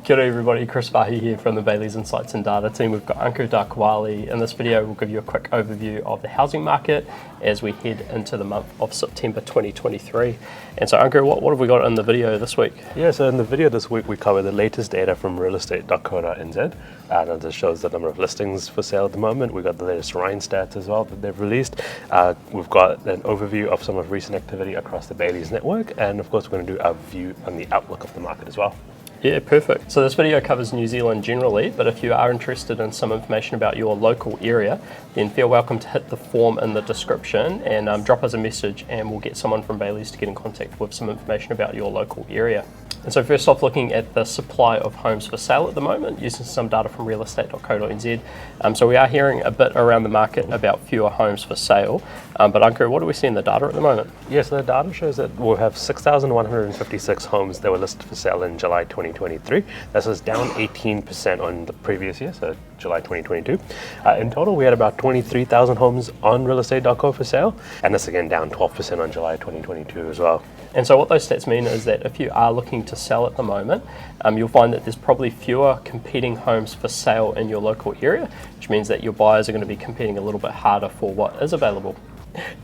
Kia ora everybody, Chris Farhi here from the Bayleys Insights and Data team. We've got Ankur Dakwale. In this video, we'll give you a quick overview of the housing market as we head into the month of September 2023. And so Ankur, what have we got in the video this week? Yeah, so in the video this week, we cover the latest data from realestate.co.nz. And this shows the number of listings for sale at the moment. We've got the latest REINZ stats as well that they've released. We've got an overview of some of recent activity across the Bayleys network. And of course, we're going to do a view on the outlook of the market as well. Yeah, perfect. So this video covers New Zealand generally, but if you are interested in some information about your local area, then feel welcome to hit the form in the description and drop us a message and we'll get someone from Bayleys to get in contact with some information about your local area. And so first off, looking at the supply of homes for sale at the moment, using some data from realestate.co.nz. So we are hearing a bit around the market about fewer homes for sale. But Ankur, what do we see in the data at the moment? Yes, the data shows that we'll have 6,156 homes that were listed for sale in July 2023. This is down 18% on the previous year, so July 2022. In total, we had about 23,000 homes on realestate.co for sale, and this again down 12% on July 2022 as well. And so what those stats mean is that if you are looking to sell at the moment, you'll find that there's probably fewer competing homes for sale in your local area, which means that your buyers are going to be competing a little bit harder for what is available.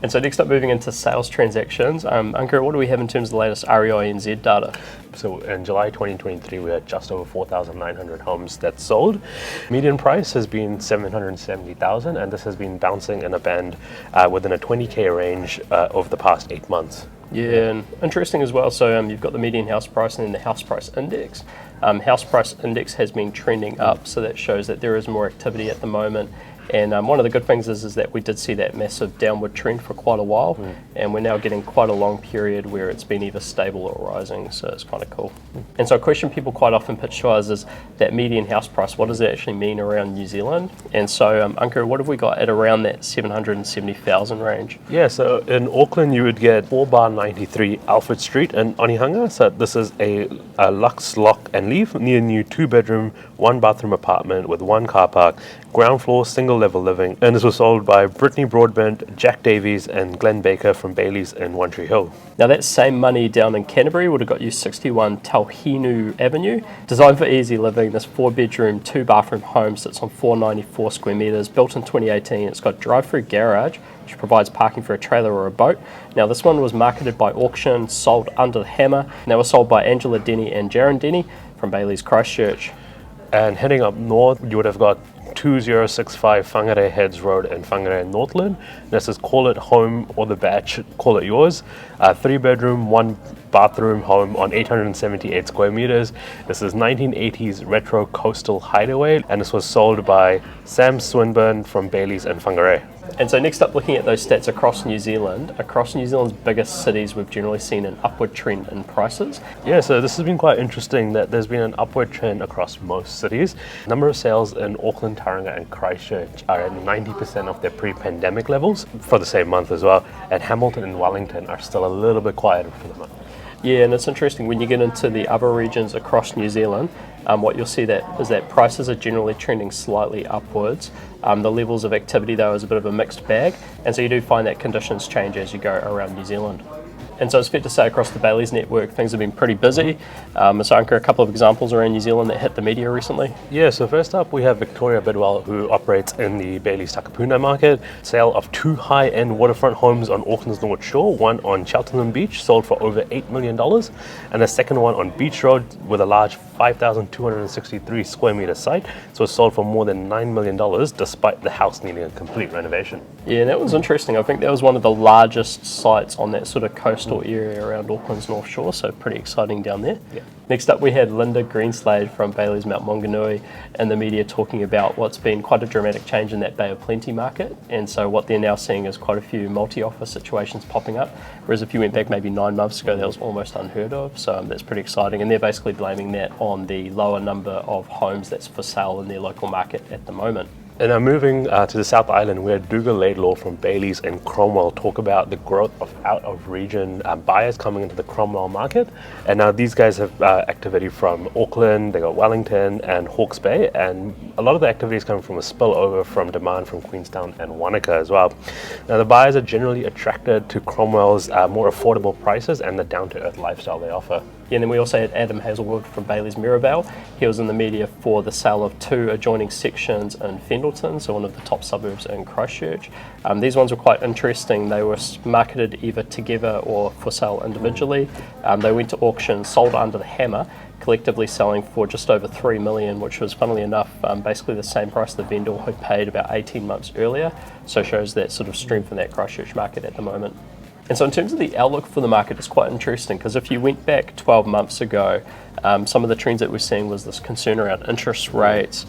And so next up, moving into sales transactions, Ankur, what do we have in terms of the latest REINZ data? So in July 2023, we had just over 4,900 homes that sold. Median price has been 770,000, and this has been bouncing in a band within a 20k range over the past 8 months. Yeah, and interesting as well. So you've got the median house price and then the house price index. House price index has been trending up, so that shows that there is more activity at the moment. And one of the good things is that we did see that massive downward trend for quite a while, and we're now getting quite a long period where it's been either stable or rising, so it's kind of cool. And so a question people quite often pitch to us is that median house price, what does it actually mean around New Zealand? And so Ankur, what have we got at around that 770,000 range? Yeah, so in Auckland you would get 4/93 Alfred Street in Onehunga. So this is a Lux Lock and Leave near new 2-bedroom, 1-bathroom apartment with 1 car park, ground floor, single level living, and this was sold by Brittany Broadbent, Jack Davies and Glenn Baker from Bayleys in One Tree Hill. Now that same money down in Canterbury would have got you 61 Tauhinu Avenue. Designed for easy living, this 4-bedroom, 2-bathroom home sits on 494 square metres, built in 2018. It's got drive-through garage, which provides parking for a trailer or a boat. Now this one was marketed by auction, sold under the hammer, and they were sold by Angela Denny and Jaron Denny from Bayleys Christchurch. And heading up north, you would have got 2065 Whangarei Heads Road in Whangarei, Northland. This is call it home or the batch, call it yours. 3-bedroom, 1-bathroom home on 878 square meters. This is 1980s retro coastal hideaway, and this was sold by Sam Swinburne from Bayleys in Whangarei. And so next up, looking at those stats across New Zealand, across New Zealand's biggest cities, we've generally seen an upward trend in prices. Yeah, so this has been quite interesting that there's been an upward trend across most cities. Number of sales in Auckland, Taranaki and Christchurch are at 90% of their pre-pandemic levels for the same month as well. And Hamilton and Wellington are still a little bit quieter for the month. Yeah, and it's interesting when you get into the other regions across New Zealand, what you'll see is that prices are generally trending slightly upwards. The levels of activity though is a bit of a mixed bag, and so you do find that conditions change as you go around New Zealand. And so it's fair to say across the Bayleys network, things have been pretty busy. So Ankur, a couple of examples around New Zealand that hit the media recently. Yeah, so first up we have Victoria Bidwell, who operates in the Bayleys Takapuna market. Sale of 2 high-end waterfront homes on Auckland's North Shore, one on Cheltenham Beach, sold for over $8 million, and the second one on Beach Road with a large 5,263 square meter site, so it's sold for more than $9 million despite the house needing a complete renovation. Yeah, that was interesting. I think that was one of the largest sites on that sort of coastal area around Auckland's North Shore, so pretty exciting down there. Yeah. Next up we had Linda Greenslade from Bayleys Mount Maunganui and the media talking about what's been quite a dramatic change in that Bay of Plenty market, and so what they're now seeing is quite a few multi-offer situations popping up, whereas if you went back maybe 9 months ago that was almost unheard of, so that's pretty exciting, and they're basically blaming that on the lower number of homes that's for sale in their local market at the moment. And now moving to the South Island, where Dougal Laidlaw from Bayleys and Cromwell talk about the growth of out-of-region buyers coming into the Cromwell market. And now these guys have activity from Auckland, they got Wellington and Hawke's Bay, and a lot of the activity is coming from a spillover from demand from Queenstown and Wanaka as well. Now the buyers are generally attracted to Cromwell's more affordable prices and the down-to-earth lifestyle they offer. Yeah, and then we also had Adam Hazelwood from Bayleys Mirabelle. He was in the media for the sale of 2 adjoining sections in Fendleton, so one of the top suburbs in Christchurch. These ones were quite interesting. They were marketed either together or for sale individually. They went to auction, sold under the hammer, collectively selling for just over $3 million, which was, funnily enough, basically the same price the vendor had paid about 18 months earlier. So shows that sort of strength in that Christchurch market at the moment. And so in terms of the outlook for the market, it's quite interesting because if you went back 12 months ago, some of the trends that we're seeing was this concern around interest rates.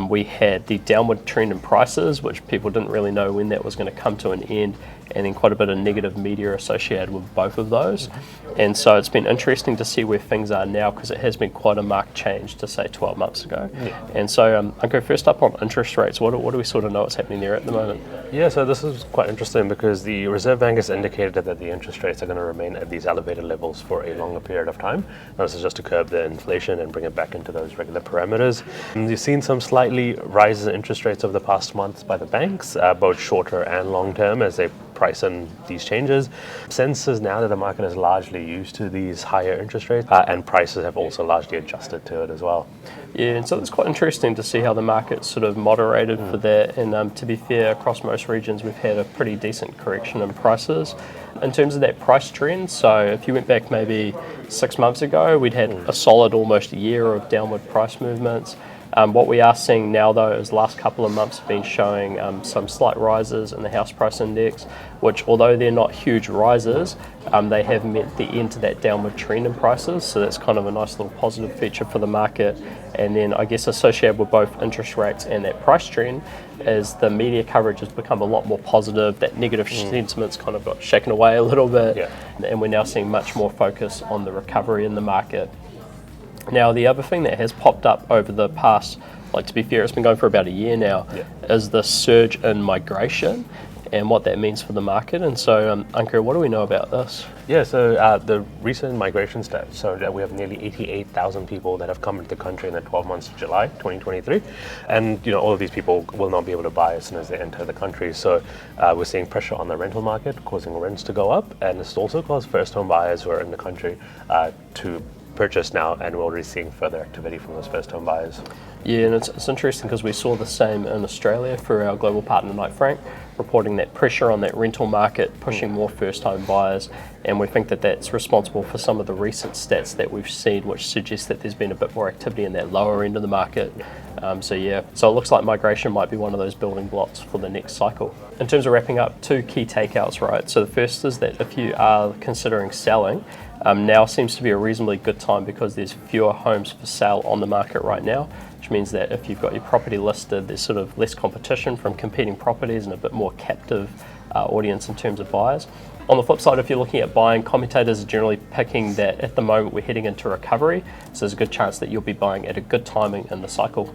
We had the downward trend in prices, which people didn't really know when that was going to come to an end, and then quite a bit of negative media associated with both of those. And so it's been interesting to see where things are now because it has been quite a marked change to say 12 months ago. Yeah. And so Ankur, first up on interest rates, what do we sort of know what's happening there at the moment? Yeah, so this is quite interesting because the Reserve Bank has indicated that the interest rates are going to remain at these elevated levels for a longer period of time. Now, this is just to curb the inflation and bring it back into those regular parameters. And you've seen some slightly rises in interest rates over the past months by the banks, both shorter and long term, as they price in these changes. Sense is now that the market is largely used to these higher interest rates, and prices have also largely adjusted to it as well. Yeah, and so it's quite interesting to see how the market's sort of moderated for that. And to be fair, across most regions, we've had a pretty decent correction in prices. In terms of that price trend, so if you went back maybe 6 months ago, we'd had a solid almost year of downward price movements. What we are seeing now, though, is the last couple of months have been showing some slight rises in the house price index, which, although they're not huge rises, they have meant the end to that downward trend in prices. So that's kind of a nice little positive feature for the market. And then I guess associated with both interest rates and that price trend is the media coverage has become a lot more positive. That negative sentiment's kind of got shaken away a little bit. Yeah. And we're now seeing much more focus on the recovery in the market. Now, the other thing that has popped up over the past, like to be fair, it's been going for about a year now, is the surge in migration and what that means for the market. And so, Ankur, what do we know about this? Yeah, so the recent migration stats show that we have nearly 88,000 people that have come into the country in the 12 months of July 2023. And, all of these people will not be able to buy as soon as they enter the country. So we're seeing pressure on the rental market, causing rents to go up. And it's also caused first home buyers who are in the country to purchase now, and we're already seeing further activity from those first home buyers. Yeah, and it's interesting because we saw the same in Australia for our global partner Knight Frank, reporting that pressure on that rental market, pushing more first home buyers, and we think that that's responsible for some of the recent stats that we've seen, which suggests that there's been a bit more activity in that lower end of the market. So it looks like migration might be one of those building blocks for the next cycle. In terms of wrapping up, 2 key takeouts, right? So the first is that if you are considering selling, now seems to be a reasonably good time because there's fewer homes for sale on the market right now, which means that if you've got your property listed, there's sort of less competition from competing properties and a bit more captive audience in terms of buyers. On the flip side, if you're looking at buying, commentators are generally picking that at the moment we're heading into recovery, so there's a good chance that you'll be buying at a good timing in the cycle.